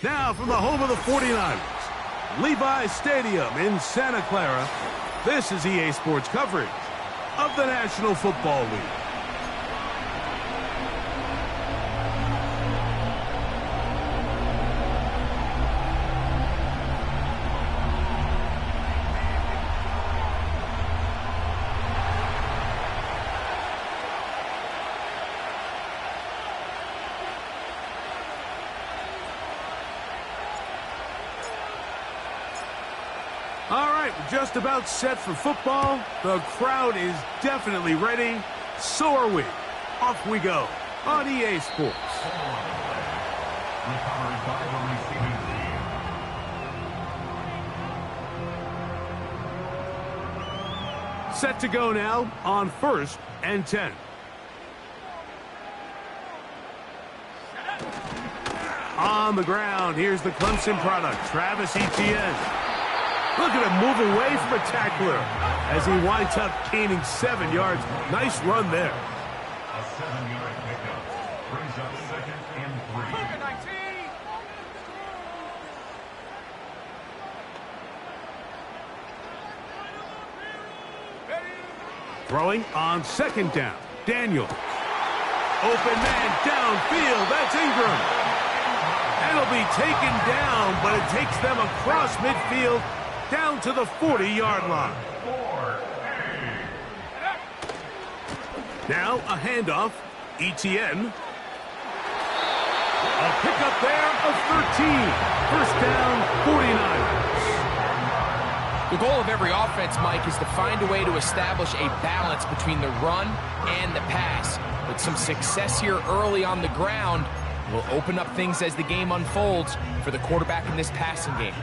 Now from the home of the 49ers, Levi's Stadium in Santa Clara, this is EA Sports coverage of the National Football League. All right, we're just about set for football. The crowd is definitely ready. So are we. Off we go on EA Sports. Set to go now on 1st and 10. On the ground, here's the Clemson product, Travis Etienne. Look at him move away from a tackler as he winds up gaining 7 yards. Nice run there. A 7-yard pickup brings up 2nd and 3. Throwing on 2nd down. Daniel. Open man downfield. That's Ingram. It'll be taken down, but it takes them across midfield down to the 40-yard line. Now a handoff. Etienne. A pickup there of 13. First down, 49ers. The goal of every offense, Mike, is to find a way to establish a balance between the run and the pass. With some success here early on the ground will open up things as the game unfolds for the quarterback in this passing game.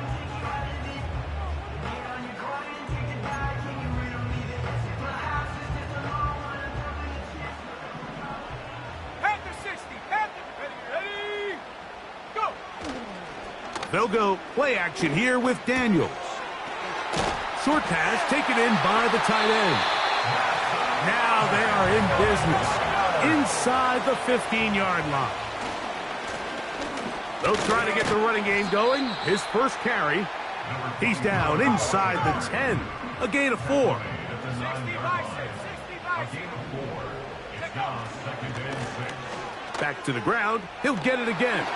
They'll go play action here with Daniels. Short pass taken in by the tight end. Now they are in business inside the 15-yard line. They'll try to get the running game going. His first carry. He's down inside the 10. A gain of 4. Back to the ground. He'll get it again.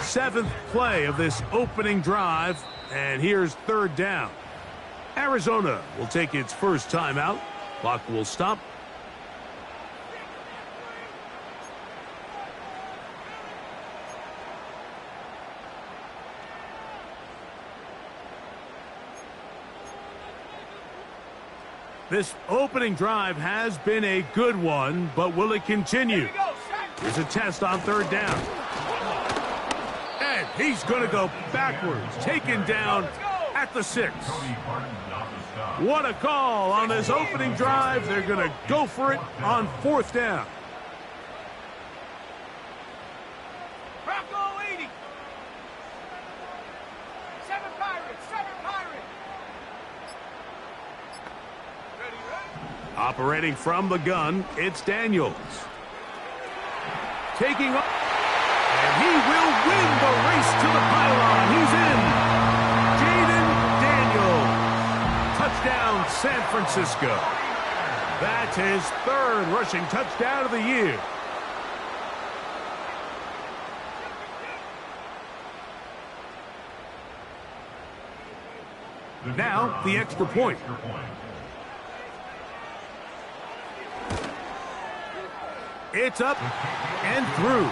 Seventh play of this opening drive, and here's 3rd down. Arizona will take its first timeout. Clock will stop. This opening drive has been a good one, but will it continue? Here's a test on 3rd down. And he's going to go backwards, taken down at the 6. What a call on this opening drive. They're going to go for it on 4th down. Operating from the gun, it's Daniels. Taking up, and he will win the race to the pylon. He's in. Jaden Daniels. Touchdown, San Francisco. That's his 3rd rushing touchdown of the year. Now, the extra point. It's up and through.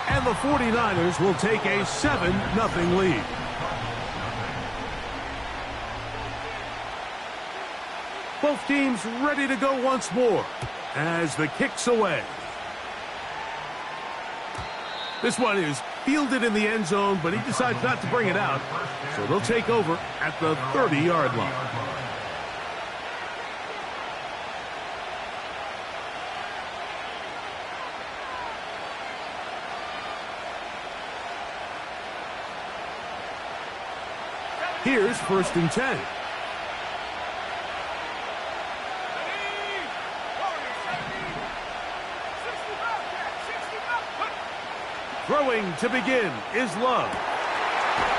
And the 49ers will take a 7-0 lead. Both teams ready to go once more as the kick's away. This one is fielded in the end zone, but he decides not to bring it out. So they'll take over at the 30-yard line. Here's 1st and 10. Throwing to begin is Love.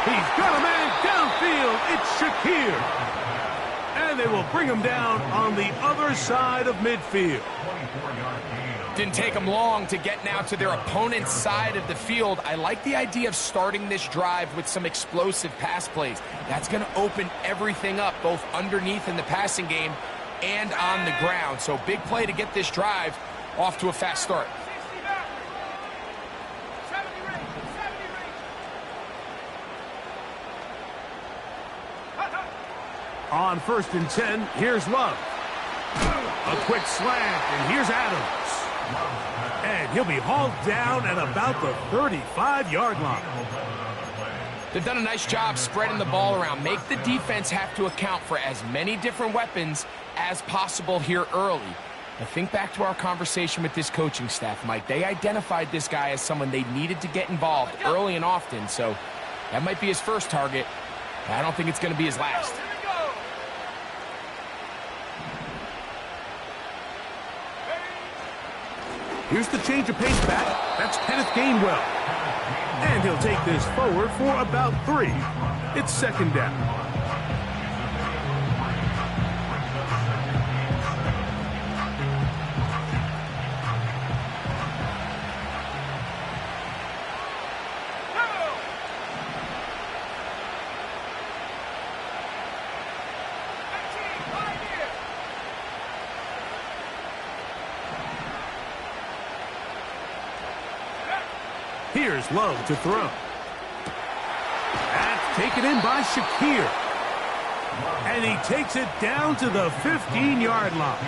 He's got a man downfield. It's Shakir. And they will bring him down on the other side of midfield. Didn't take them long to get now to their opponent's side of the field. I like the idea of starting this drive with some explosive pass plays. That's going to open everything up, both underneath in the passing game and on the ground. So big play to get this drive off to a fast start. On 1st and 10, here's Love. A quick slant, and here's Adams. And he'll be hauled down at about the 35-yard line. They've done a nice job spreading the ball around. Make the defense have to account for as many different weapons as possible here early. Now think back to our conversation with this coaching staff, Mike. They identified this guy as someone they needed to get involved early and often, so that might be his first target. I don't think it's going to be his last. Here's the change of pace back. That's Kenneth Gainwell. And he'll take this forward for about 3. It's 2nd down. Here's Love to throw. That's taken in by Shakir. And he takes it down to the 15-yard line.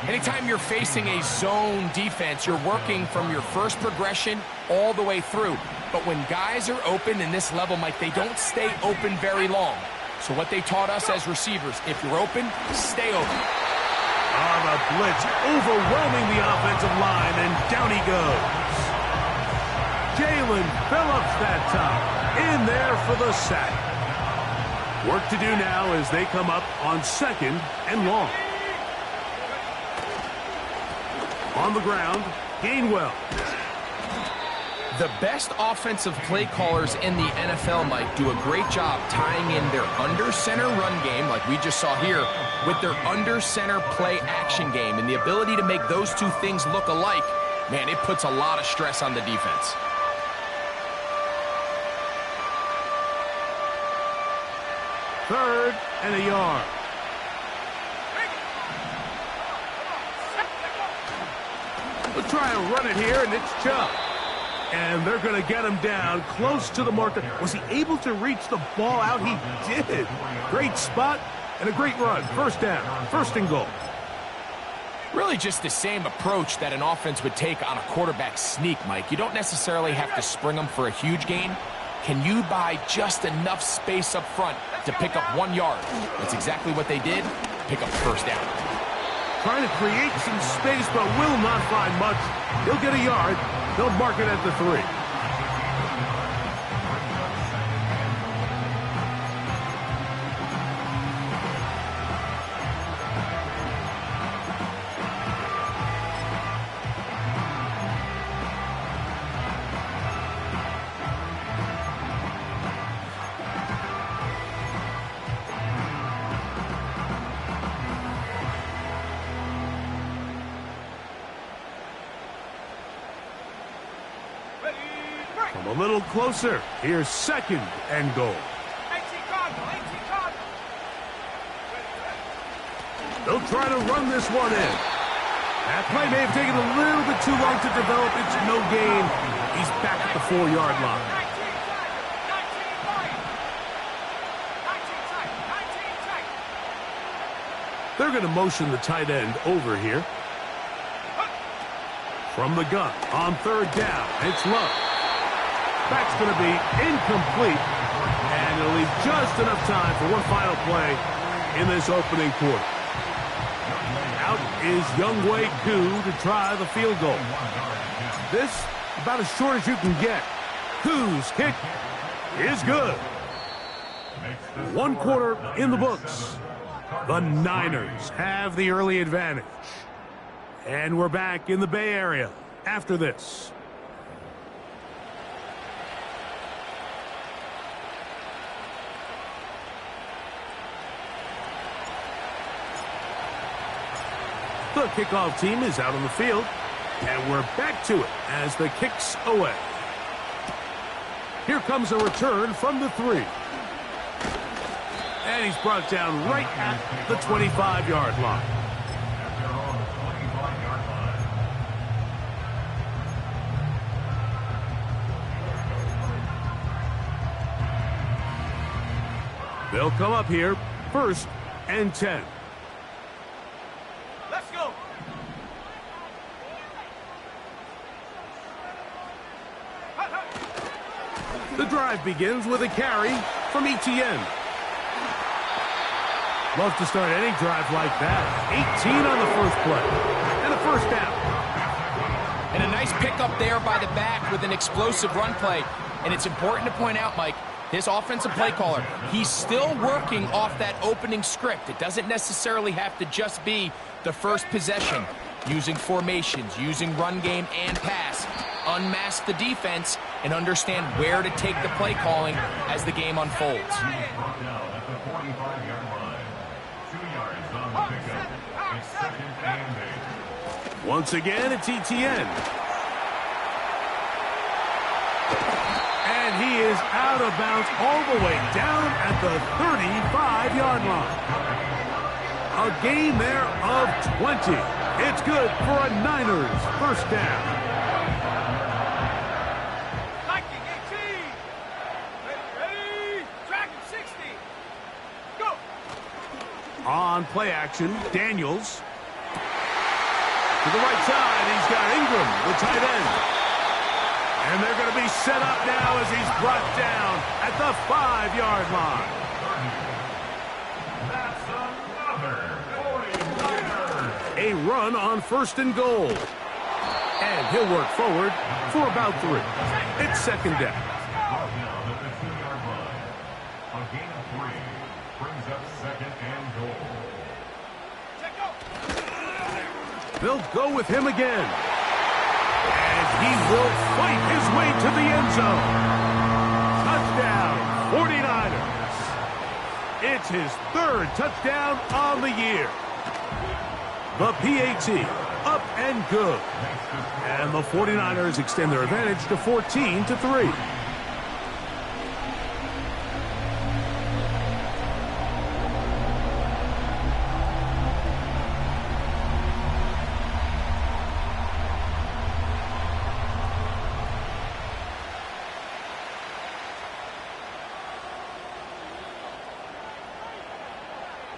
Anytime you're facing a zone defense, you're working from your first progression all the way through. But when guys are open in this level, Mike, they don't stay open very long. So what they taught us as receivers, if you're open, stay open. On a blitz, overwhelming the offensive line, and down he goes. Jalen Phillips that time, in there for the sack. Work to do now as they come up on 2nd and long. On the ground, Gainwell. The best offensive play callers in the NFL, Mike, do a great job tying in their under-center run game, like we just saw here, with their under-center play action game. And the ability to make those two things look alike, man, it puts a lot of stress on the defense. Third and a yard. We'll try and run it here, and it's Chubb. And they're going to get him down close to the marker. Was he able to reach the ball out? He did. Great spot and a great run. 1st down, 1st and goal. Really just the same approach that an offense would take on a quarterback sneak, Mike. You don't necessarily have to spring them for a huge gain. Can you buy just enough space up front to pick up 1 yard? That's exactly what they did. Pick up 1st down. Trying to create some space, but will not find much. He'll get a yard. They'll mark it at the 3. Come a little closer. Here's 2nd and goal. They'll try to run this one in. That play may have taken a little bit too long to develop. It's no gain. He's back at the 4-yard line. They're going to motion the tight end over here. From the gun on third down, it's low. That's going to be incomplete, and it'll leave just enough time for one final play in this opening quarter. Out is Younghoe Koo to try the field goal. This about as short as you can get. Koo's kick is good. 1 quarter in the books. The Niners have the early advantage. And we're back in the Bay Area after this. The kickoff team is out on the field, and we're back to it as the kick's away. Here comes a return from the 3. And he's brought down right at the 25-yard line. They'll come up here, 1st and 10. Let's go. The drive begins with a carry from Etienne. Love to start any drive like that. 18 on the first play. And a 1st down. And a nice pickup there by the back with an explosive run play. And it's important to point out, Mike, his offensive play caller, he's still working off that opening script. It doesn't necessarily have to just be the first possession. Using formations, using run game and pass. Unmask the defense and understand where to take the play calling as the game unfolds. Once again, it's Etienne. And he is out of bounds all the way down at the 35-yard line. A gain there of 20. It's good for a Niners 1st down. On play action, Daniels. To the right side, he's got Ingram, the tight end. And they're going to be set up now as he's brought down at the 5-yard line. That's another 49er. A run on 1st and goal. And he'll work forward for about 3. It's 2nd down. Brought down at the 2-yard line. A gain of 3 brings up 2nd and goal. They'll go with him again. And he will fight his way to the end zone. Touchdown, 49ers. It's his 3rd touchdown on the year. The PAT, up and good. And the 49ers extend their advantage to 14-3.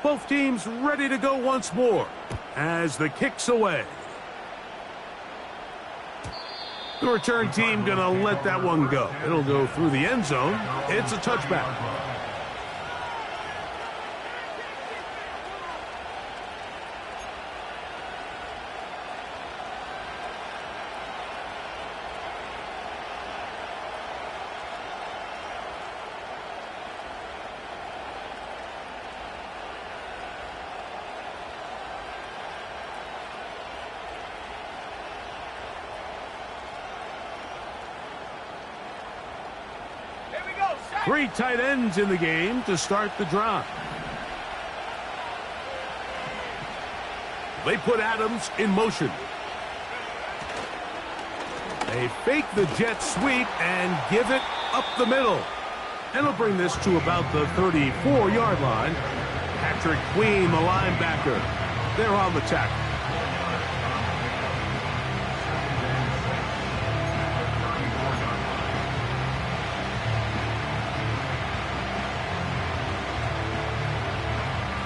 Both teams ready to go once more as the kick's away. The return team going to let that one go. It'll go through the end zone. It's a touchback. Three tight ends in the game to start the drive. They put Adams in motion. They fake the jet sweep and give it up the middle. And they'll bring this to about the 34-yard line. Patrick Queen, the linebacker. They're on the tackle.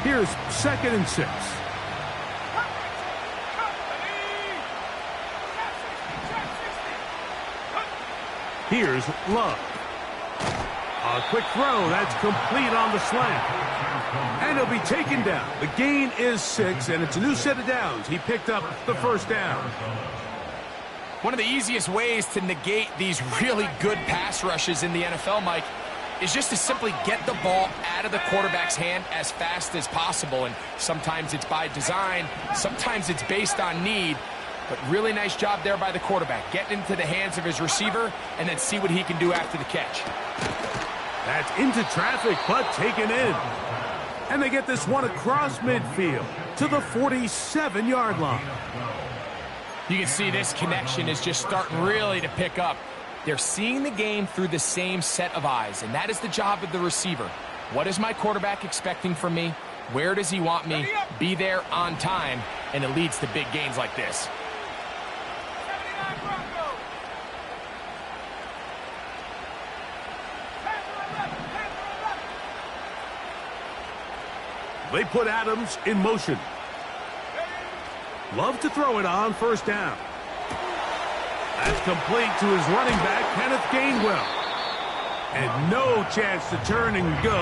Here's 2nd and 6. Here's Love. A quick throw. That's complete on the slant. And he'll be taken down. The gain is 6, and it's a new set of downs. He picked up the first down. One of the easiest ways to negate these really good pass rushes in the NFL, Mike, is just to simply get the ball out of the quarterback's hand as fast as possible. And sometimes it's by design, sometimes it's based on need. But really nice job there by the quarterback. Get into the hands of his receiver and then see what he can do after the catch. That's into traffic, but taken in. And they get this one across midfield to the 47-yard line. You can see this connection is just starting really to pick up. They're seeing the game through the same set of eyes, and that is the job of the receiver. What is my quarterback expecting from me? Where does he want me? Be there on time, and it leads to big gains like this. They put Adams in motion. Love to throw it on first down. That's complete to his running back, Kenneth Gainwell. And no chance to turn and go.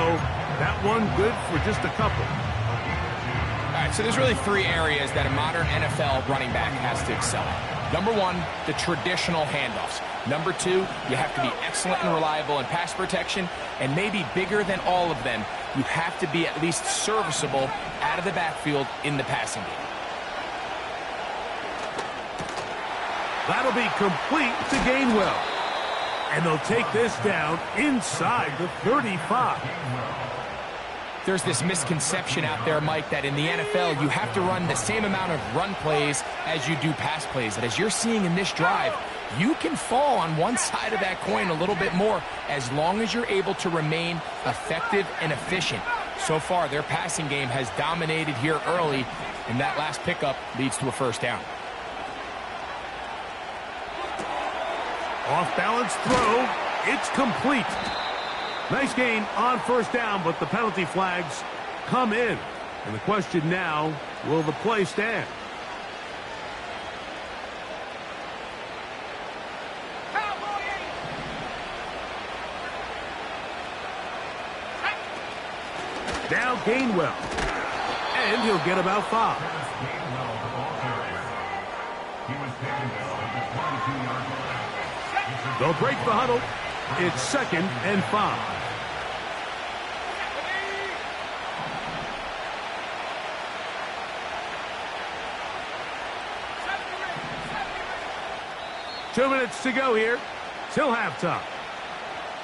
That one good for just a couple. All right, so there's really 3 areas that a modern NFL running back has to excel at. Number 1, the traditional handoffs. Number 2, you have to be excellent and reliable in pass protection. And maybe bigger than all of them, you have to be at least serviceable out of the backfield in the passing game. That'll be complete to Gainwell. And they'll take this down inside the 35. There's this misconception out there, Mike, that in the NFL you have to run the same amount of run plays as you do pass plays. And as you're seeing in this drive, you can fall on one side of that coin a little bit more as long as you're able to remain effective and efficient. So far, their passing game has dominated here early, and that last pickup leads to a first down. Off-balance throw. It's complete. Nice gain on first down, but the penalty flags come in. And the question now, will the play stand? Now Gainwell. And he'll get about 5. They'll break the huddle. It's 2nd and 5. Two minutes to go here till halftime.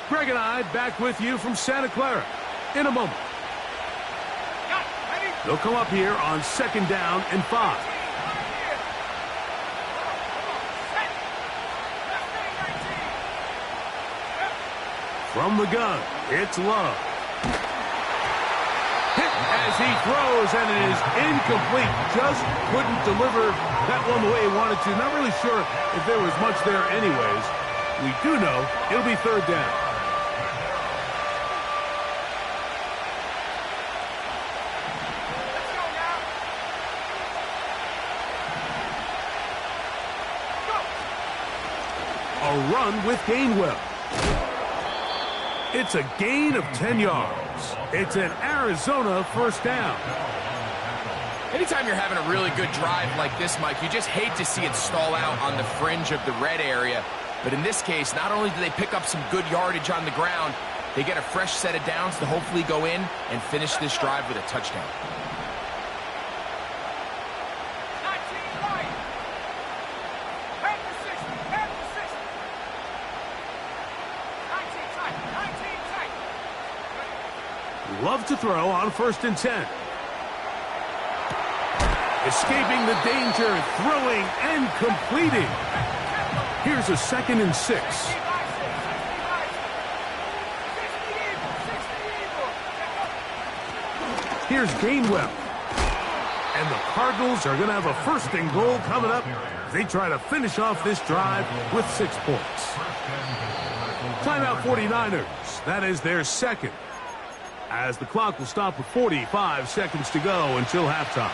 Greg and I back with you from Santa Clara in a moment. They'll come up here on 2nd down and 5. From the gun, it's Love. Hit as he throws, and it is incomplete. Just couldn't deliver that one the way he wanted to. Not really sure if there was much there anyways. We do know it'll be 3rd down. A run with Gainwell. It's a gain of 10 yards. It's an Arizona first down. Anytime you're having a really good drive like this, Mike, you just hate to see it stall out on the fringe of the red area. But in this case, not only do they pick up some good yardage on the ground, they get a fresh set of downs to hopefully go in and finish this drive with a touchdown. Love to throw on 1st and 10. Escaping the danger, throwing and completing. Here's a 2nd and 6. Here's Gainwell. And the Cardinals are going to have a 1st and goal coming up. They try to finish off this drive with 6 points. Timeout 49ers. That is their 2nd. As the clock will stop with 45 seconds to go until halftime.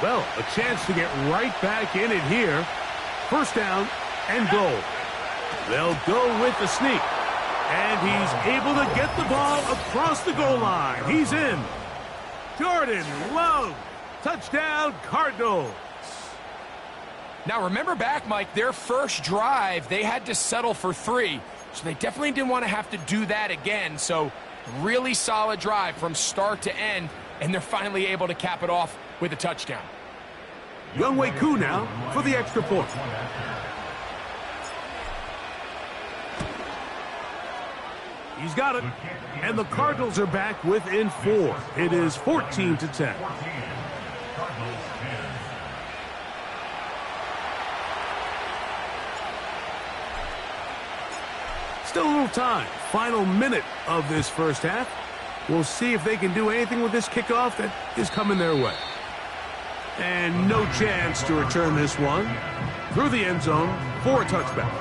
Well, a chance to get right back in it here. First down and goal. They'll go with the sneak. And he's able to get the ball across the goal line. He's in. Jordan Love. Touchdown, Cardinals. Now remember back, Mike, their first drive, they had to settle for 3. So they definitely didn't want to have to do that again. So really solid drive from start to end. And they're finally able to cap it off with a touchdown. Younghoe Koo now for the extra point. He's got it. And the Cardinals are back within 4. It is 14-10. Still a little time. Final minute of this first half. We'll see if they can do anything with this kickoff that is coming their way. And no chance to return this one through the end zone for a touchback.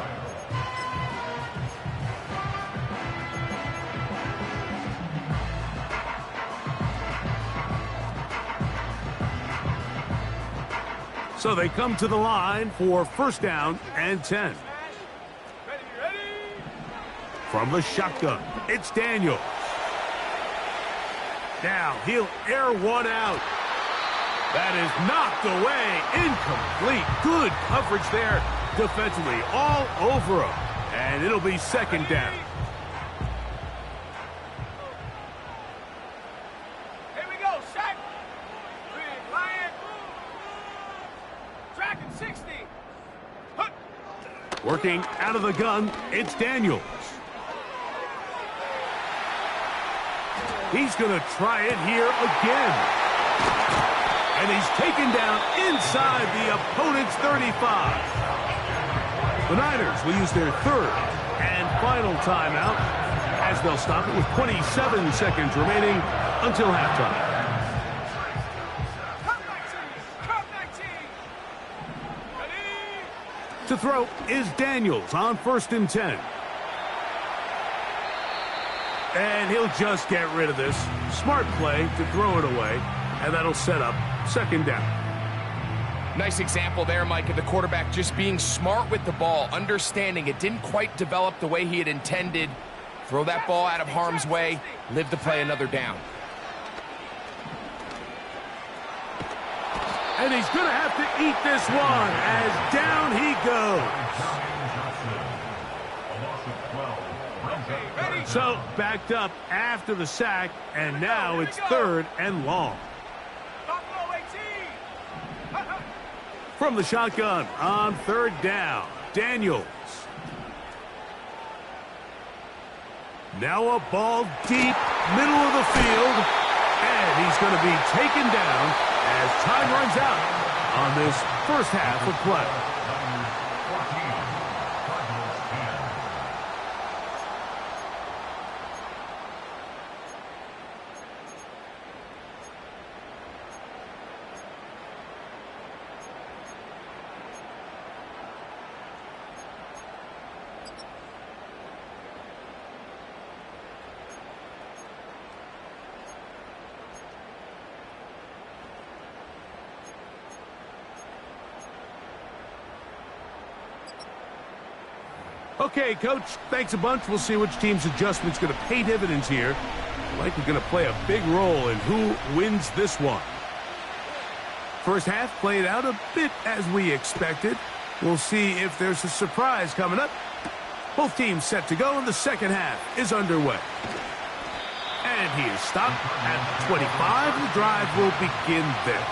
So they come to the line for first down and 10. From the shotgun, it's Daniels. Now he'll air one out. That is knocked away. Incomplete. Good coverage there defensively. All over him. And it'll be second down. Here we go, sack. Lion. Track and 60. Working out of the gun, it's Daniels. He's going to try it here again. And he's taken down inside the opponent's 35. The Niners will use their third and final timeout as they'll stop it with 27 seconds remaining until halftime. To throw is Daniels on first and 10. And he'll just get rid of this. Smart play to throw it away. And that'll set up second down. Nice example there, Mike, of the quarterback just being smart with the ball, understanding it didn't quite develop the way he had intended. Throw that ball out of harm's way, live to play another down. And he's going to have to eat this one as down he goes. So backed up after the sack, and now it's third and long. From the shotgun on third down, Daniels. Now a ball deep, middle of the field, and he's going to be taken down as time runs out on this first half of play. Okay, Coach, thanks a bunch. We'll see which team's adjustment's going to pay dividends here. Likely going to play a big role in who wins this one. First half played out a bit as we expected. We'll see if there's a surprise coming up. Both teams set to go, and the second half is underway. And he is stopped at 25. The drive will begin there.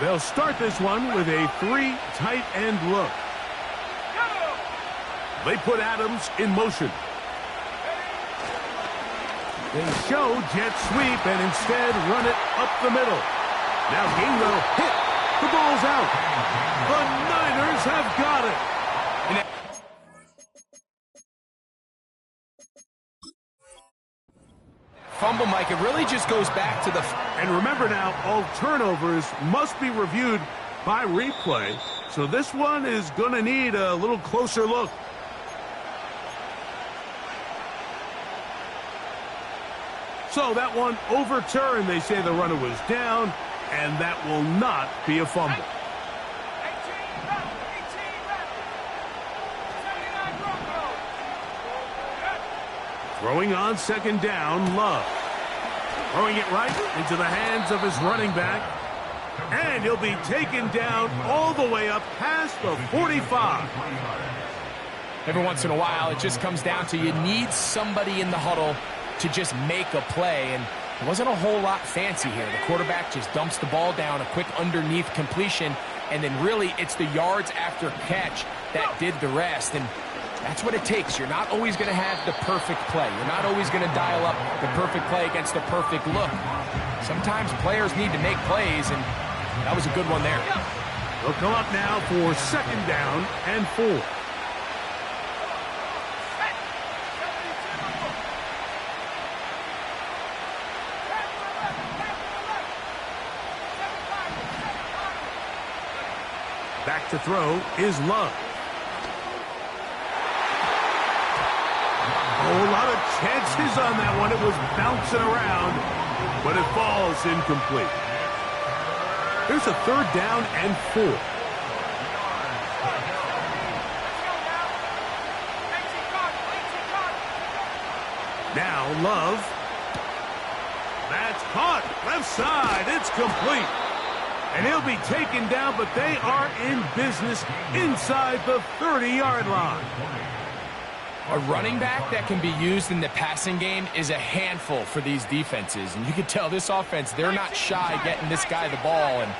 They'll start this one with a 3 tight end look. They put Adams in motion. They show jet sweep and instead run it up the middle. Now Gainwell hit. The ball's out. The Niners have got it. fumble, Mike, it really just goes back to the... And remember now, all turnovers must be reviewed by replay. So this one is going to need a little closer look. So that one overturned. They say the runner was down, and that will not be a fumble. Throwing on second down, Love. Throwing it right into the hands of his running back. And he'll be taken down all the way up past the 45. Every once in a while, it just comes down to you need somebody in the huddle to just make a play. And it wasn't a whole lot fancy here. The quarterback just dumps the ball down, a quick underneath completion, and then really it's the yards after catch that did the rest. And that's what it takes. You're not always going to have the perfect play. You're not always going to dial up the perfect play against the perfect look. Sometimes players need to make plays, and that was a good one there. They'll come up now for second down and 4. Back to throw is Love. Oh, a lot of chances on that one. It was bouncing around, but it falls incomplete. Here's a third down and 4. Now Love. That's caught. Left side. It's complete. And he'll be taken down, but they are in business inside the 30-yard line. A running back that can be used in the passing game is a handful for these defenses. And you can tell this offense, they're not shy getting this guy the ball. And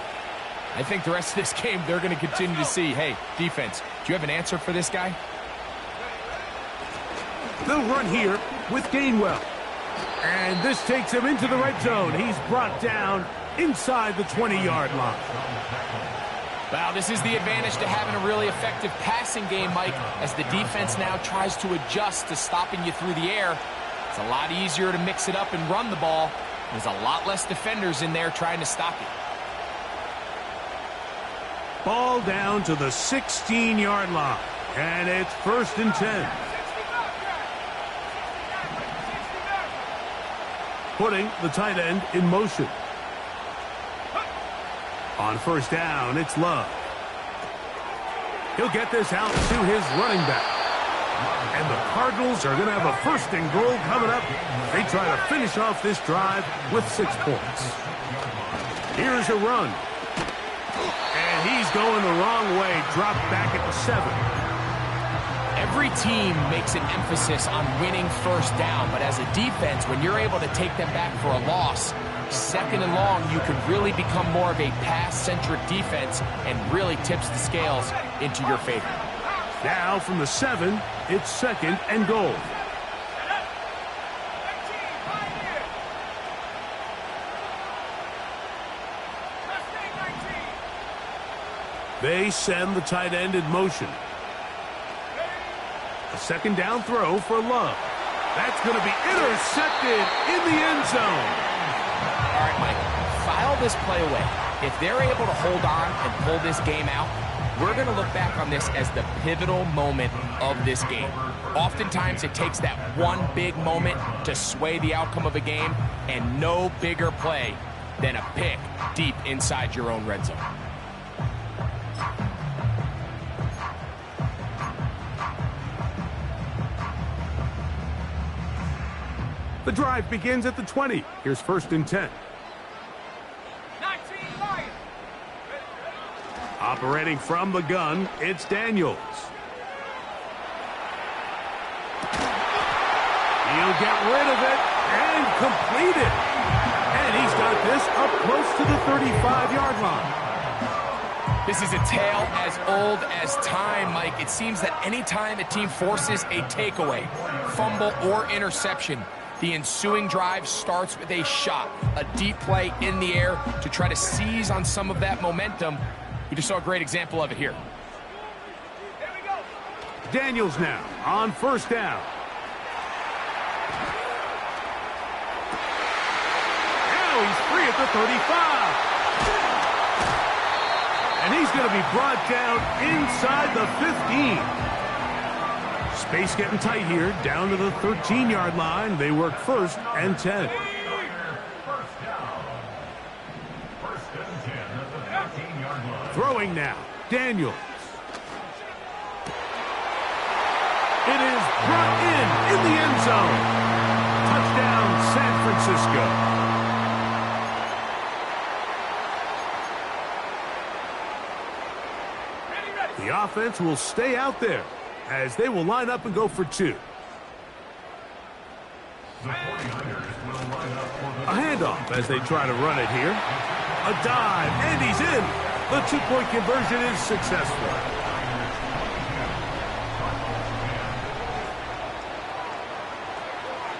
I think the rest of this game, they're going to continue to see, hey, defense, do you have an answer for this guy? They'll run here with Gainwell. And this takes him into the red zone. He's brought down inside the 20-yard line. Wow, this is the advantage to having a really effective passing game, Mike, as the defense now tries to adjust to stopping you through the air. It's a lot easier to mix it up and run the ball. There's a lot less defenders in there trying to stop you. Ball down to the 16-yard line, and it's 1st and 10. Putting the tight end in motion. On first down, it's Love. He'll get this out to his running back. And the Cardinals are going to have a 1st and goal coming up. They try to finish off this drive with 6 points. Here's a run. And he's going the wrong way. Dropped back at the 7. Every team makes an emphasis on winning first down, but as a defense, when you're able to take them back for a loss, 2nd and long, you can really become more of a pass-centric defense and really tips the scales into your favor. Now from the 7, it's 2nd and goal. They send the tight end in motion. A 2nd down throw for Love. That's going to be intercepted in the end zone. All right, Mike, file this play away. If they're able to hold on and pull this game out, we're going to look back on this as the pivotal moment of this game. Oftentimes, it takes that one big moment to sway the outcome of a game, and no bigger play than a pick deep inside your own red zone. The drive begins at the 20. Here's 1st and 10. 19 Lions. Operating from the gun, it's Daniels. He'll get rid of it and complete it. And he's got this up close to the 35-yard line. This is a tale as old as time, Mike. It seems that anytime a team forces a takeaway, fumble, or interception, the ensuing drive starts with a shot, a deep play in the air to try to seize on some of that momentum. We just saw a great example of it here. Here we go. Daniels now on 1st down. Now he's free at the 35. And he's going to be brought down inside the 15. Space getting tight here, down to the 13-yard line. They work 1st and 10. First down. 1st and 10 at the 13-yard line. Throwing now, Daniels. It is brought in the end zone. Touchdown, San Francisco. The offense will stay out there as they will line up and go for 2. The 49ers will line up for the A handoff as they try to run it here. A dive, and he's in. The 2-point conversion is successful.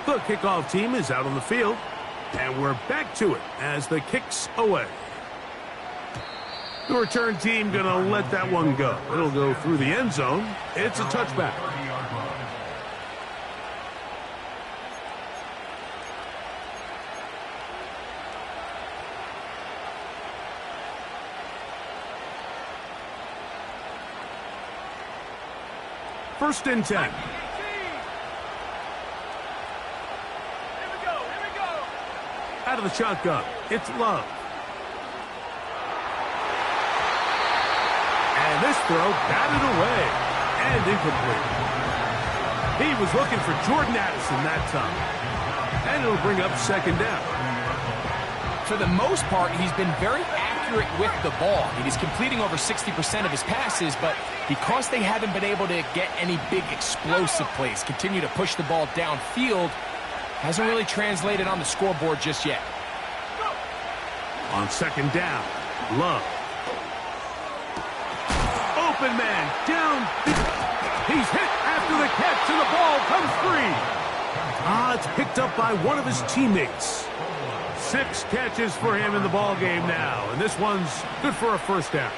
The kickoff team is out on the field, and we're back to it as the kick's away. The return team going to let that one go. It'll go through the end zone. It's a touchback. 30-yard line. First and 10. Here we go. Out of the shotgun, it's Love. And this throw batted away and incomplete. He was looking for Jordan Addison that time. And it'll bring up 2nd down. For the most part, he's been very accurate with the ball. He's completing over 60% of his passes, but because they haven't been able to get any big explosive plays, continue to push the ball downfield, hasn't really translated on the scoreboard just yet. On 2nd down, Love. Open man, down. He's hit after the catch, and the ball comes free. It's picked up by one of his teammates. 6 catches for him in the ball game now, and this one's good for a 1st down.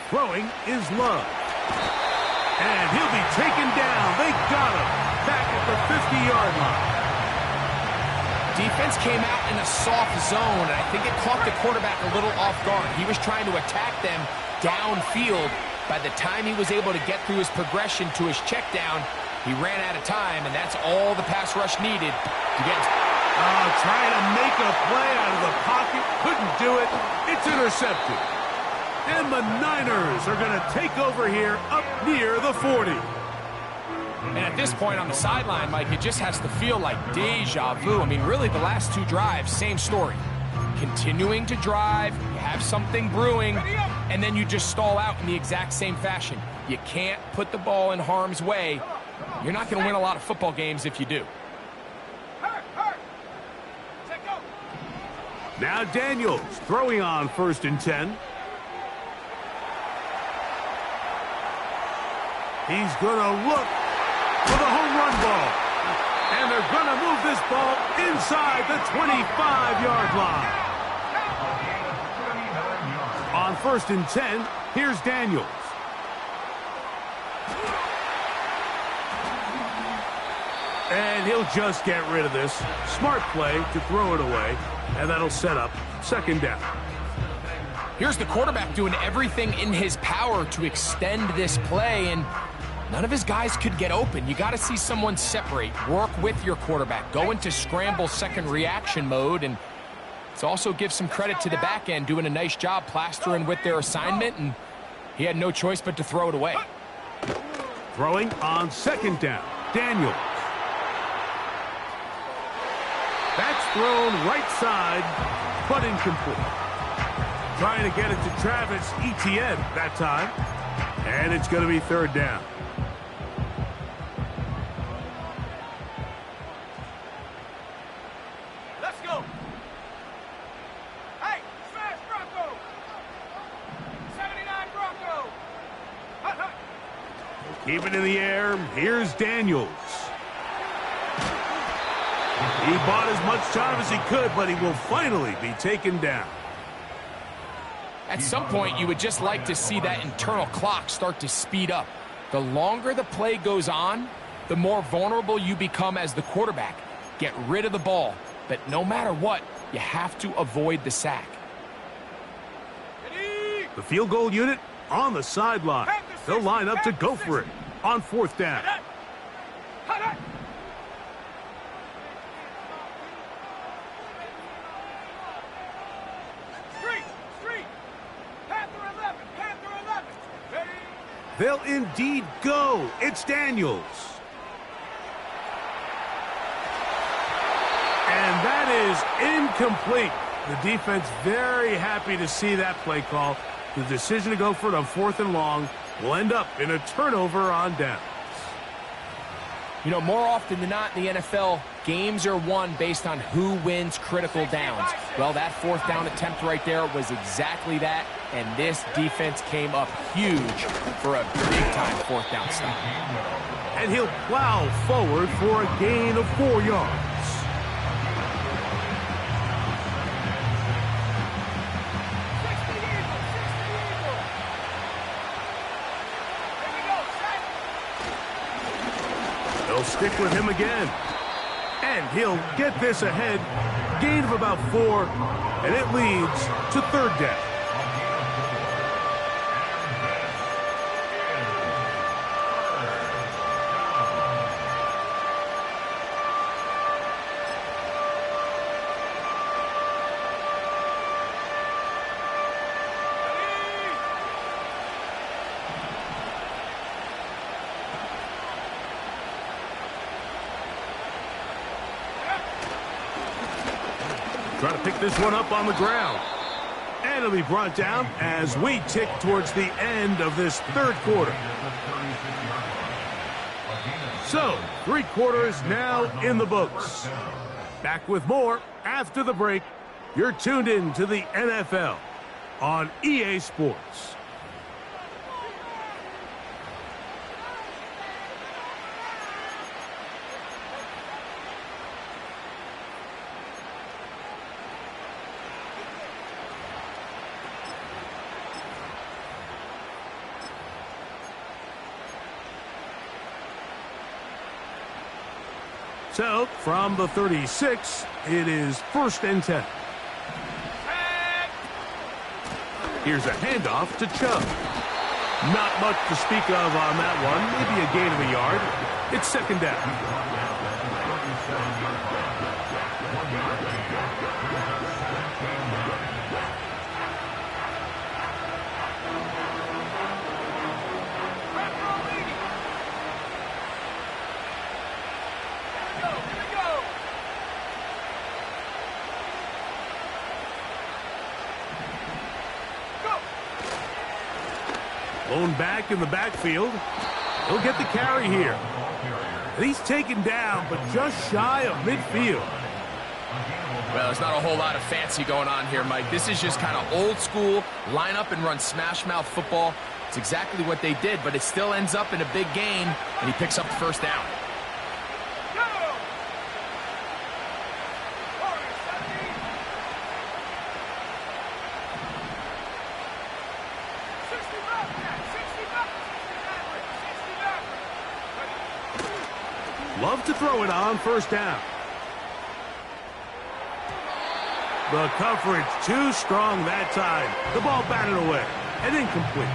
Throwing is Love. And he'll be taken down. They got him back at the 50-yard line. Defense came out in a soft zone, and I think it caught the quarterback a little off guard. He was trying to attack them downfield. By the time he was able to get through his progression to his check down, he ran out of time, and that's all the pass rush needed to get. Trying to make a play out of the pocket. Couldn't do it. It's intercepted. And the Niners are going to take over here up near the 40. And at this point on the sideline, Mike, it just has to feel like deja vu. I mean, really, the last 2 drives, same story. Continuing to drive, you have something brewing, and then you just stall out in the exact same fashion. You can't put the ball in harm's way. You're not going to win a lot of football games if you do. Now Daniels throwing on 1st and 10. He's going to look for the home run ball. And they're going to move this ball inside the 25-yard line. On 1st and 10, here's Daniels. And he'll just get rid of this. Smart play to throw it away. And that'll set up 2nd down. Here's the quarterback doing everything in his power to extend this play, and none of his guys could get open. You got to see someone separate, work with your quarterback, go into scramble second reaction mode, and it also gives some credit to the back end doing a nice job plastering with their assignment, and he had no choice but to throw it away. Throwing on 2nd down, Daniels. That's thrown right side, but incomplete. Trying to get it to Travis Etienne that time. And it's going to be 3rd down. Let's go. Hey, smash Bronco. 79 Bronco. Hut, hut. Keep it in the air. Here's Daniels. He bought as much time as he could, but he will finally be taken down. At some point, you would just like to see that internal clock start to speed up. The longer the play goes on, The more vulnerable you become as the quarterback. Get rid of the ball, but no matter what, you have to avoid the sack. The field goal unit on the sideline. They'll line up to go for it on 4th down. They'll indeed go. It's Daniels. And that is incomplete. The defense very happy to see that play call. The decision to go for it on 4th and long will end up in a turnover on downs. You know, more often than not in the NFL, games are won based on who wins critical downs. Well, that 4th down attempt right there was exactly that, and this defense came up huge for a big-time 4th down stop. And he'll plow forward for a gain of 4 yards. They'll stick with him again. And he'll get this ahead. Gain of about 4. And it leads to 3rd down. Trying to pick this one up on the ground. And it'll be brought down as we tick towards the end of this 3rd quarter. So, 3 quarters now in the books. Back with more after the break. You're tuned in to the NFL on EA Sports. So, from the 36, it is 1st and 10. Here's a handoff to Chubb. Not much to speak of on that one. Maybe a gain of a yard. It's 2nd down. Blown back in the backfield. He'll get the carry here. And he's taken down, but just shy of midfield. Well, there's not a whole lot of fancy going on here, Mike. This is just kind of old school, line up and run smash mouth football. It's exactly what they did, but it still ends up in a big gain, and he picks up the 1st down. Love to throw it on 1st down. The coverage too strong that time. The ball batted away and incomplete.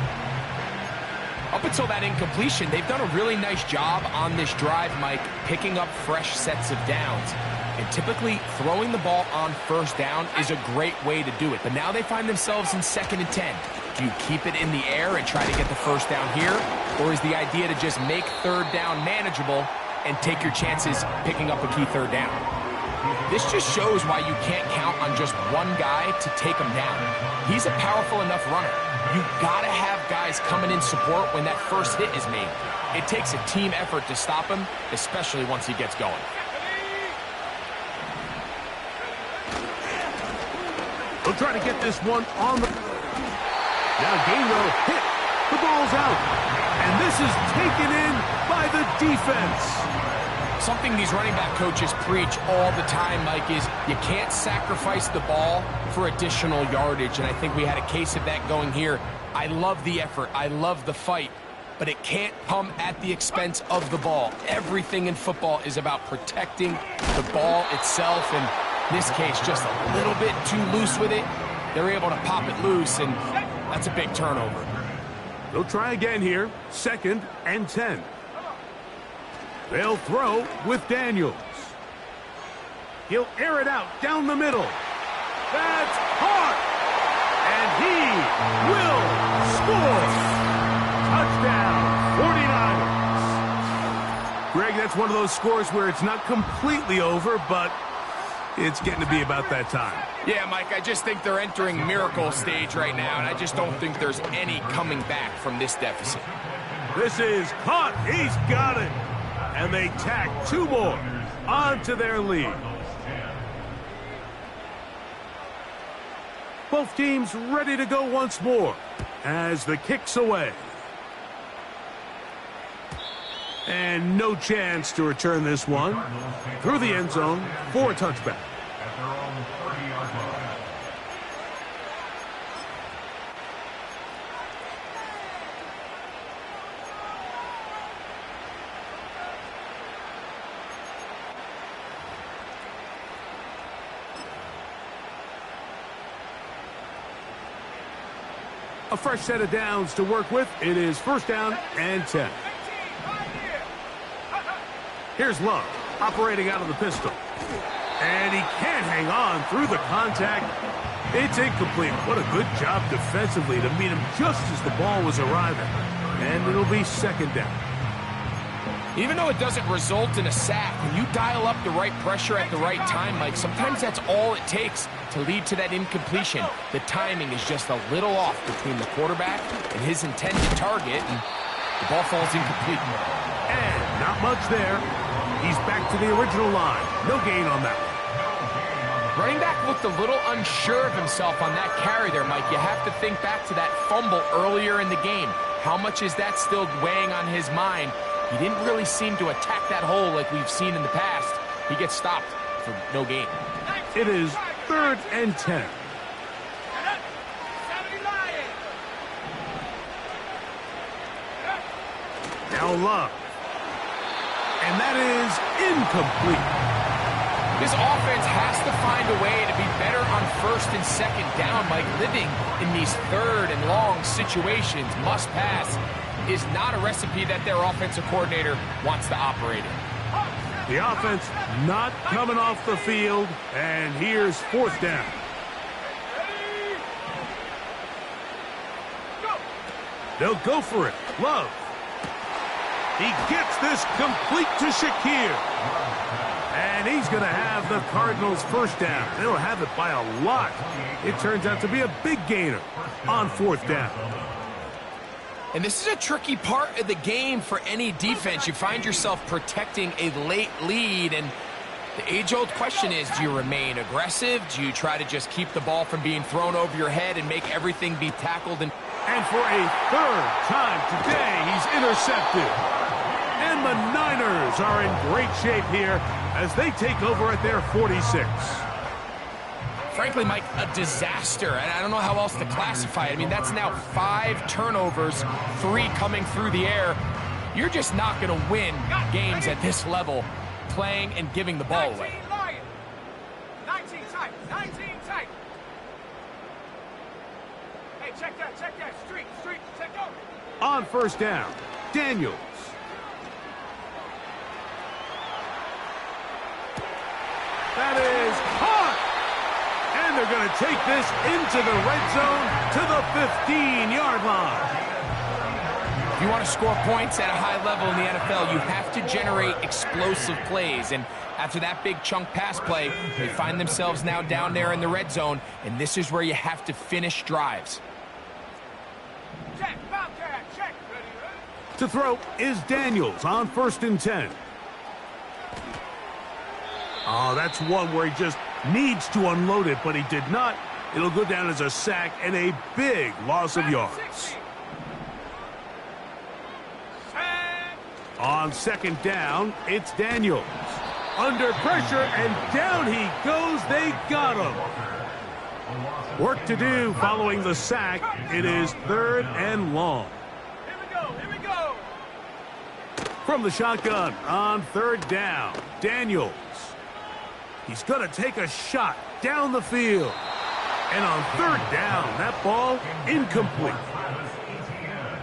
Up until that incompletion, they've done a really nice job on this drive, Mike, picking up fresh sets of downs. And typically, throwing the ball on 1st down is a great way to do it. But now they find themselves in 2nd and 10. Do you keep it in the air and try to get the 1st down here? Or is the idea to just make 3rd down manageable and take your chances picking up a key 3rd down? This just shows why you can't count on just one guy to take him down. He's a powerful enough runner. You gotta have guys coming in support when that 1st hit is made. It takes a team effort to stop him, especially once he gets going. We'll try to get this one on the... Now Gainwell hit. The ball's out. And this is taken in by the defense. Something these running back coaches preach all the time, Mike, is you can't sacrifice the ball for additional yardage. And I think we had a case of that going here. I love the effort. I love the fight. but it can't come at the expense of the ball. Everything in football is about protecting the ball itself, and in this case, just a little bit too loose with it. They're able to pop it loose, and that's a big turnover. They'll try again here. 2nd and 10. They'll throw with Daniels. He'll air it out down the middle. That's caught. And he will score. Touchdown, 49ers. Greg, that's one of those scores where it's not completely over, but it's getting to be about that time. Yeah, Mike, I just think they're entering miracle stage right now, and I just don't think there's any coming back from this deficit. This is caught. He's got it. And they tack 2 more onto their lead. Both teams ready to go once more as the kick's away. And no chance to return this one through the end zone for a touchback. At their own 30-yard line. A fresh set of downs to work with. It is 1st down and 10. Here's Love, operating out of the pistol. And he can't hang on through the contact. It's incomplete. What a good job defensively to meet him just as the ball was arriving. And it'll be 2nd down. Even though it doesn't result in a sack, when you dial up the right pressure at the right time, Mike, sometimes that's all it takes to lead to that incompletion. The timing is just a little off between the quarterback and his intended target, and the ball falls incomplete. And not much there. He's back to the original line. No gain on that one. Running back looked a little unsure of himself on that carry there, Mike. You have to think back to that fumble earlier in the game. How much is that still weighing on his mind? He didn't really seem to attack that hole like we've seen in the past. He gets stopped for no gain. It is 3rd and 10. Now Love. And that is incomplete. This offense has to find a way to be better on 1st and 2nd down. Mike, living in these 3rd and long situations, must pass, is not a recipe that their offensive coordinator wants to operate in. The offense not coming off the field, and here's 4th down. They'll go for it. Love. He gets this complete to Shakir. And he's going to have the Cardinals' 1st down. They'll have it by a lot. It turns out to be a big gainer on 4th down. And this is a tricky part of the game for any defense. You find yourself protecting a late lead, and the age-old question is, do you remain aggressive? Do you try to just keep the ball from being thrown over your head and make everything be tackled? And for a 3rd time today, he's intercepted. And the Niners are in great shape here as they take over at their 46. Frankly, Mike, a disaster, and I don't know how else to classify it. I mean, that's now 5 turnovers, 3 coming through the air. You're just not going to win games at this level, playing and giving the ball away. 19 tight, 19 tight. Hey, check that, street, check over. On 1st down, Daniels. That is caught! And they're going to take this into the red zone to the 15-yard line. If you want to score points at a high level in the NFL, you have to generate explosive plays. And after that big chunk pass play, they find themselves now down there in the red zone, and this is where you have to finish drives. Check, Bobcat, check. Ready. To throw is Daniels on 1st and 10. Oh, that's one where he just needs to unload it, but he did not. It'll go down as a sack and a big loss of yards. On 2nd down, it's Daniels. Under pressure, and down he goes. They got him. Work to do following the sack. It is 3rd and long. Here we go. From the shotgun on third down, Daniels. He's going to take a shot down the field. And on third down, that ball incomplete.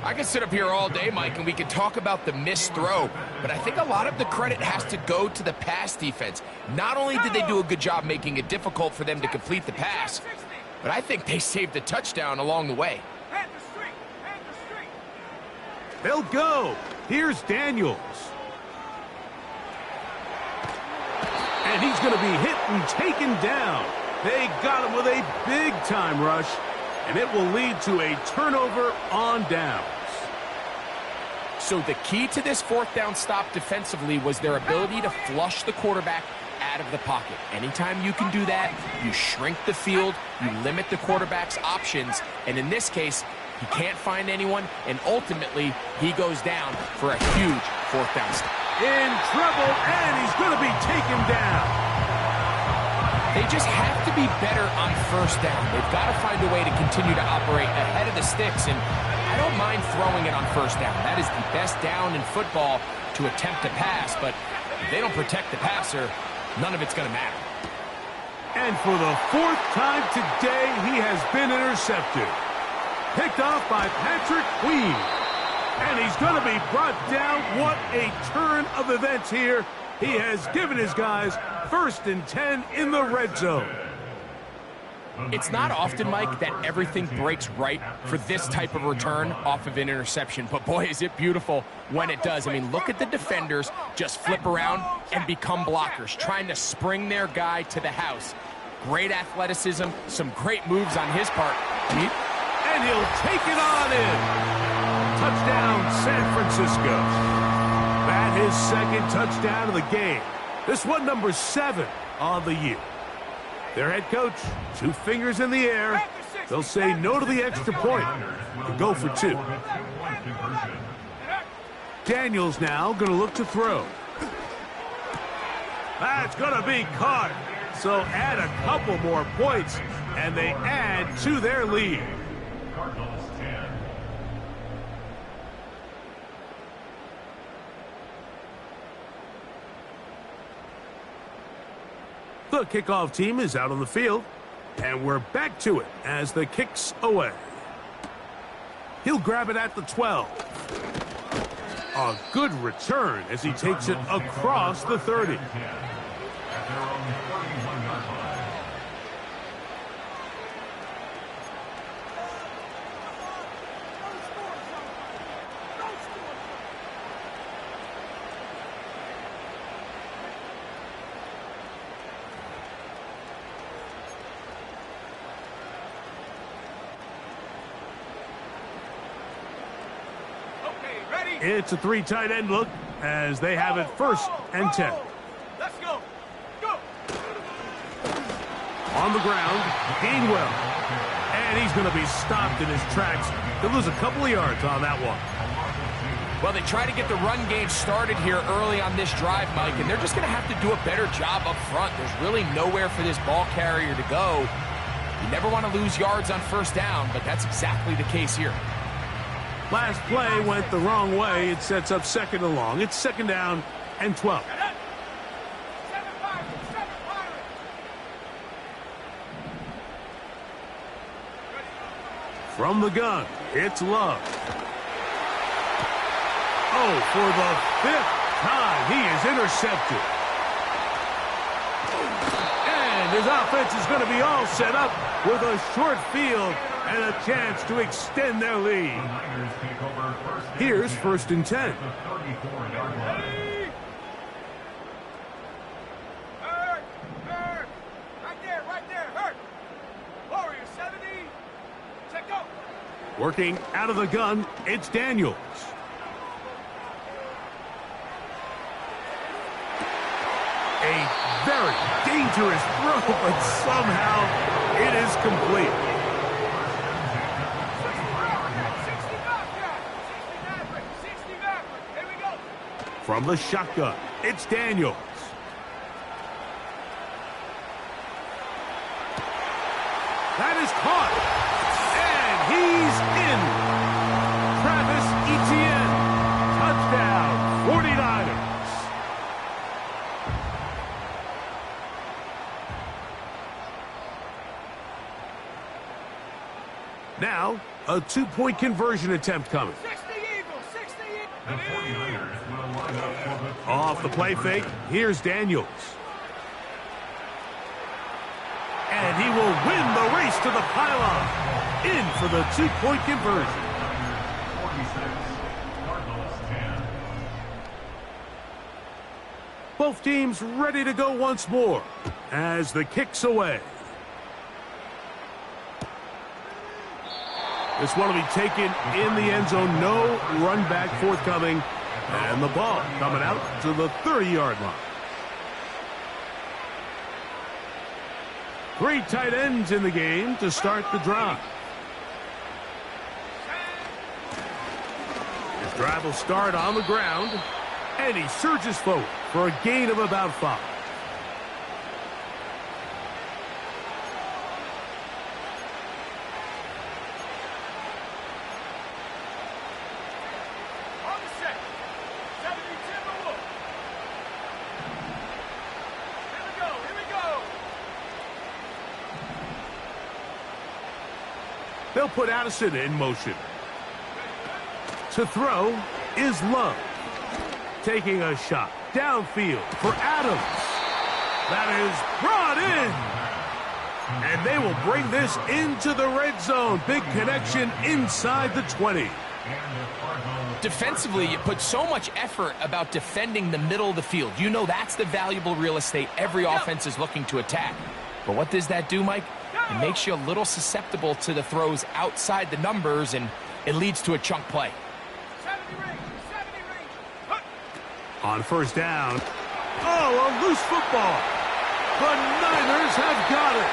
I can sit up here all day, Mike, and we can talk about the missed throw, but I think a lot of the credit has to go to the pass defense. Not only did they do a good job making it difficult for them to complete the pass, but I think they saved a touchdown along the way. They'll go. Here's Daniels. And he's going to be hit and taken down. They got him with a big-time rush, and it will lead to a turnover on downs. So the key to this fourth down stop defensively was their ability to flush the quarterback out of the pocket. Anytime you can do that, you shrink the field, you limit the quarterback's options, and in this case, he can't find anyone, and ultimately, he goes down for a huge fourth down stop. In trouble, and he's going to be taken down. They just have to be better on first down. They've got to find a way to continue to operate ahead of the sticks, and I don't mind throwing it on first down. That is the best down in football to attempt to pass, but if they don't protect the passer, none of it's going to matter. And for the fourth time today, he has been intercepted. Picked off by Patrick Queen. And he's going to be brought down. What a turn of events here. He has given his guys 1st and 10 in the red zone. It's not often, Mike, that everything breaks right for this type of return off of an interception. But boy, is it beautiful when it does. I mean, look at the defenders just flip around and become blockers, trying to spring their guy to the house. Great athleticism, some great moves on his part. And he'll take it on in. Touchdown, San Francisco. That his second touchdown of the game. This one, number 7 on the year. Their head coach, 2 fingers in the air. They'll say no to the extra point and go for 2. Daniels now going to look to throw. That's going to be caught. So add a couple more points, and they add to their lead. The kickoff team is out on the field, and we're back to it as the kick's away. He'll grab it at the 12. A good return as he takes it across the 30. It's a 3 tight end look as they have it 1st and 10. Let's go. Go. On the ground, Gainwell. And he's going to be stopped in his tracks. He'll lose a couple of yards on that one. Well, they try to get the run game started here early on this drive, Mike, and they're just going to have to do a better job up front. There's really nowhere for this ball carrier to go. You never want to lose yards on first down, but that's exactly the case here. Last play went the wrong way. It sets up 2nd and long. It's 2nd down and 12. From the gun, it's Love. Oh, for the 5th time, he is intercepted. And his offense is going to be all set up with a short field and a chance to extend their lead. Here's 1st and 10. Hurt. Right there. Hurt. Warrior 70. Check go. Working out of the gun, it's Daniels. A very dangerous throw, but somehow it is complete. From the shotgun, it's Daniels. That is caught. And he's in. Travis Etienne. Touchdown, 49ers. A two-point conversion attempt coming. 60 Eagles, 60 Eagles. The 49ers will line up for the Off the play fake, here's Daniels. And he will win the race to the pylon. In for the two-point conversion. 46, Cardinals 10. Both teams ready to go once more as the kick's away. This one will be taken in the end zone. No run back forthcoming. And the ball coming out to the 30-yard line. 3 tight ends in the game to start the drive. His drive will start on the ground. And he surges forward for a gain of about 5. On the set. 70 Timberwolves. Here we go, here we go. They'll put Addison in motion. To throw is Love. Taking a shot downfield for Adams. That is brought in. And they will bring this into the red zone. Big connection inside the 20. Defensively, you put so much effort about defending the middle of the field. You know that's the valuable real estate every offense is looking to attack. But what does that do, Mike? It makes you a little susceptible to the throws outside the numbers, and it leads to a chunk play. 70 range, 70 range. On first down. Oh, a loose football. The Niners have got it.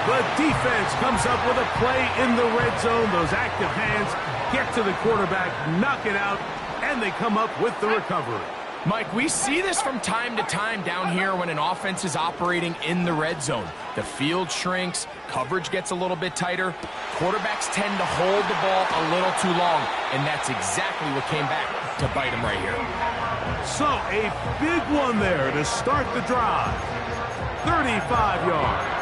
The defense comes up with a play in the red zone. Those active hands get to the quarterback, knock it out, and they come up with the recovery. Mike, we see this from time to time down here when an offense is operating in the red zone. The field shrinks, coverage gets a little bit tighter, quarterbacks tend to hold the ball a little too long, and that's exactly what came back to bite him right here. So, a big one there to start the drive. 35 yards.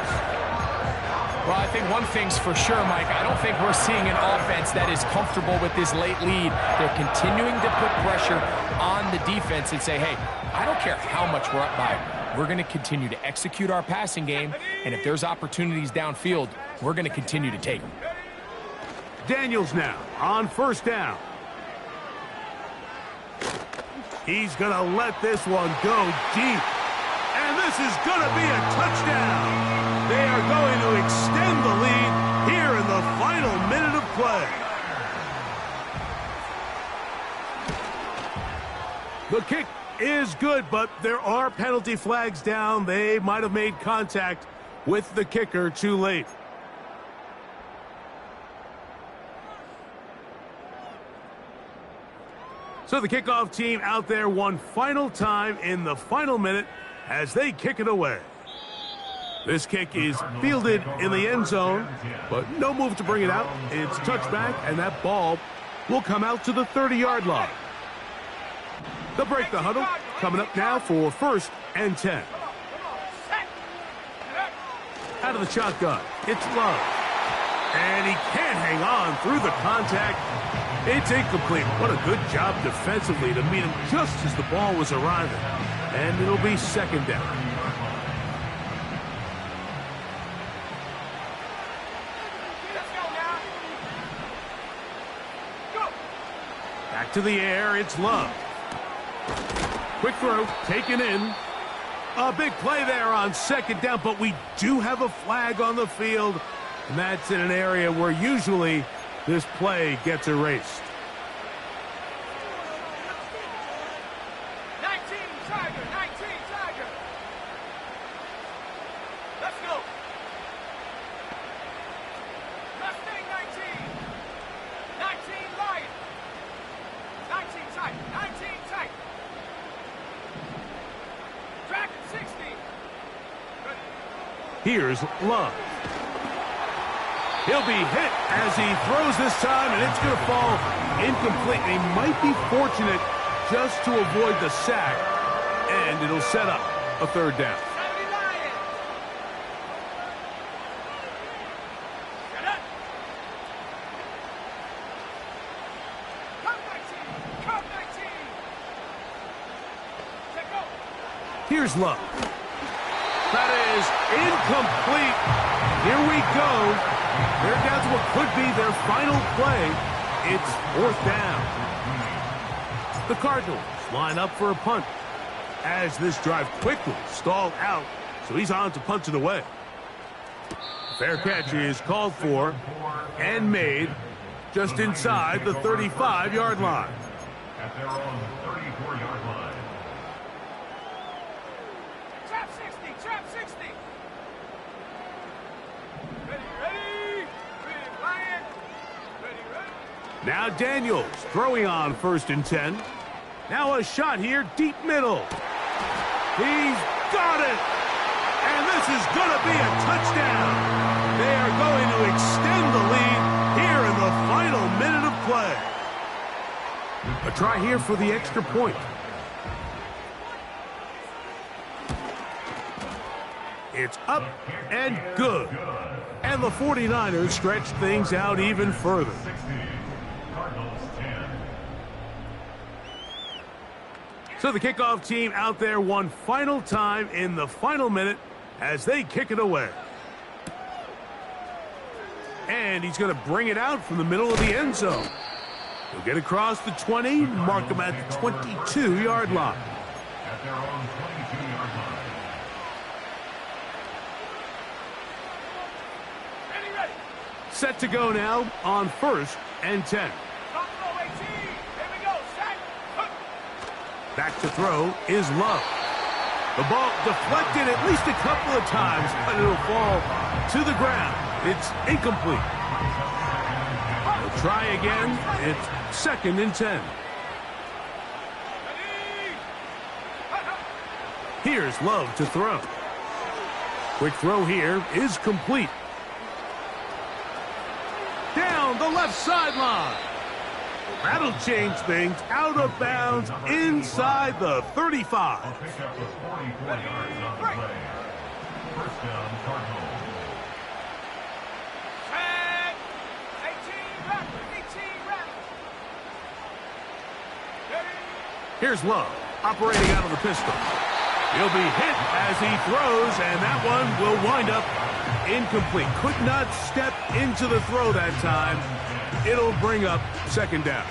Well, I think one thing's for sure, Mike. I don't think we're seeing an offense that is comfortable with this late lead. They're continuing to put pressure on the defense and say, hey, I don't care how much we're up by. We're going to continue to execute our passing game, and if there's opportunities downfield, we're going to continue to take them. Daniels now on first down. He's going to let this one go deep. And this is going to be a touchdown. They are going to extend the lead here in the final minute of play. The kick is good, but there are penalty flags down. They might have made contact with the kicker too late. So the kickoff team out there one final time in the final minute as they kick it away. This kick is fielded in the end zone, but no move to bring it out. It's touchback, and that ball will come out to the 30-yard line. They'll break the huddle. Coming up now for 1st and 10. Out of the shotgun, it's Love. And he can't hang on through the contact. It's incomplete. What a good job defensively to meet him just as the ball was arriving. And it'll be 2nd down. Back to the air, it's Love. Quick throw, taken in. A big play there on 2nd down, but we do have a flag on the field, and that's in an area where usually this play gets erased. 19 Tiger, 19 Tiger. Let's go. Mustang 19. 19 Lion. 19 Tiger, 19 Tiger. Dragon 60. Here's Love. He'll be hit as he throws this time, and it's going to fall incomplete. He might be fortunate just to avoid the sack, and it'll set up a 3rd down. 70 Lion. Get up. Here's Love. That is incomplete. Here we go. They're down to what could be their final play. It's 4th down. The Cardinals line up for a punt as this drive quickly stalled out, so he's on to punt it away. Fair catch is called for and made just inside the 35-yard line. At their own 34-yard line. Trap 60, trap 60. Ready, ready. Ready, Ryan. Ready, ready. Now Daniels throwing on 1st and 10. Now a shot here, deep middle. He's got it. And this is going to be a touchdown. They are going to extend the lead here in the final minute of play. A try here for the extra point. It's up and good. And the 49ers stretch things out even further. 60. Cardinals 10. So the kickoff team out there one final time in the final minute as they kick it away. And he's going to bring it out from the middle of the end zone. He'll get across the 20, mark him at the 22-yard line. At their own 22-yard line. Ready, ready. Set to go now on 1st and 10. Top throw 18. Here we go. Set. Hook. Back to throw is Love. The ball deflected at least a couple of times, but it'll fall to the ground. It's incomplete. They'll try again. It's 2nd and 10. Ready. Here's Love to throw. Quick throw here is complete. Down the left sideline. That'll change things. Out of bounds inside the 35. They'll pick up the 44 yards on the play. 1st down, Cardinals. Set. 18 rapid. 18 rapid. Ready. Here's Love operating out of the pistol. He'll be hit as he throws, and that one will wind up incomplete. Could not step into the throw that time. It'll bring up 2nd down.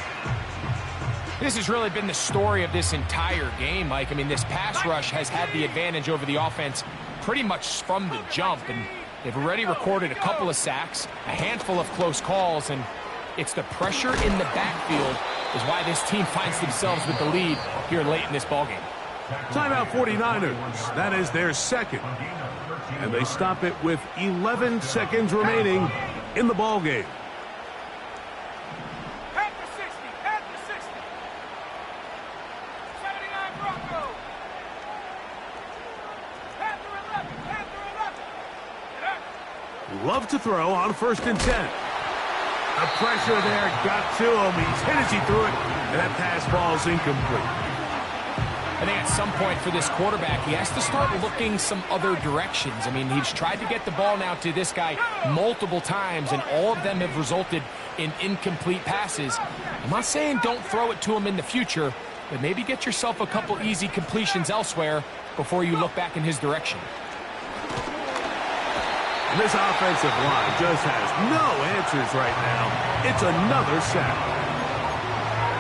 This has really been the story of this entire game, Mike. I mean, this pass rush has had the advantage over the offense pretty much from the jump, and they've already recorded a couple of sacks, a handful of close calls, and it's the pressure in the backfield is why this team finds themselves with the lead here late in this ballgame. Timeout 49ers. That is their 2nd. And they stop it with 11 seconds remaining in the ballgame. Panther 60. Panther 60. 79 Bronco. Panther 11. Panther 11. Love to throw on 1st and 10. The pressure there got to him. He's hit as he threw it, and that pass ball's incomplete. I think at some point for this quarterback, he has to start looking some other directions. I mean, he's tried to get the ball now to this guy multiple times, and all of them have resulted in incomplete passes. I'm not saying don't throw it to him in the future, but maybe get yourself a couple easy completions elsewhere before you look back in his direction. And this offensive line just has no answers right now. It's another sack.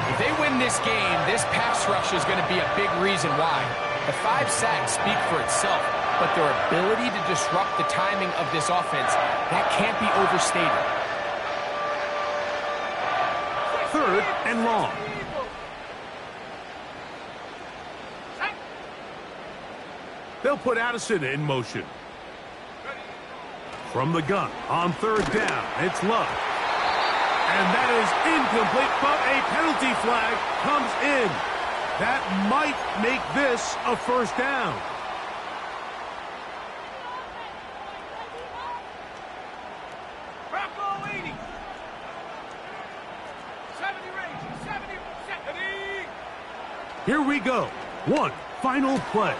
If they win this game, this pass rush is going to be a big reason why. The 5 sacks speak for itself, but their ability to disrupt the timing of this offense, that can't be overstated. 3rd and long. They'll put Addison in motion. From the gun on 3rd down, it's Love. And that is incomplete, but a penalty flag comes in. That might make this a 1st down. Bronco 80. 70 range. 70. 70. Here we go. One final play.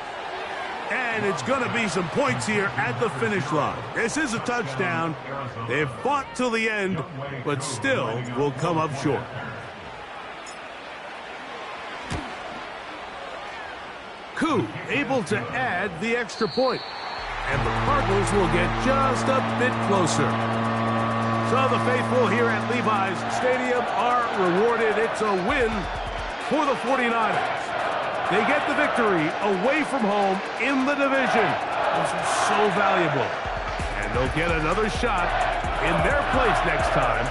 And it's going to be some points here at the finish line. This is a touchdown. They've fought till the end, but still will come up short. coup, able to add the extra point. And the Cardinals will get just a bit closer. So the faithful here at Levi's Stadium are rewarded. It's a win for the 49ers. They get the victory away from home in the division. This is so valuable. And they'll get another shot in their place next time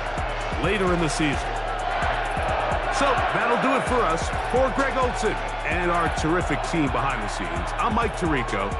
later in the season. So that'll do it for us. For Greg Olson and our terrific team behind the scenes, I'm Mike Tirico.